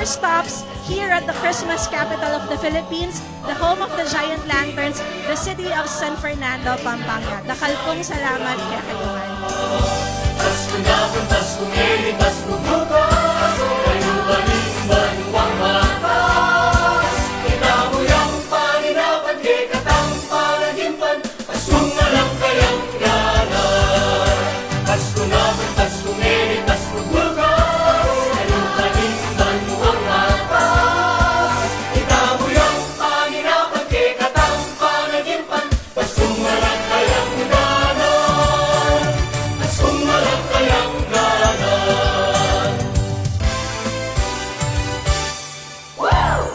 our stops here at the Christmas capital of the Philippines, the home of the giant lanterns, the city of San Fernando, Pampanga. Dakalpong salamat kaya kayuman. Pasko na kung Pasko ngayon, Pasko bukas, kayo balik-balik ang matas. Kita mo yung paninapan, di katang panagimpan, Paskong alam kayang ganan. Pasko na kung Pasko ngayon, Pasko bukas, kayo balik-balik ang matas. Kita mo yung paninapan, di katang panagimpan, Paskong alam kayang ganan. Paskong alam kayang ganan.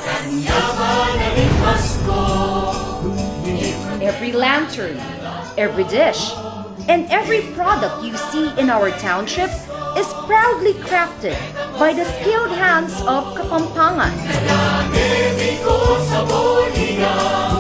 Kanya ba naging Pasko? Every lantern, every dish, and every product you see in our township is proudly crafted by the skilled hands of Kapampangan. Nagibig ko sa bolingan.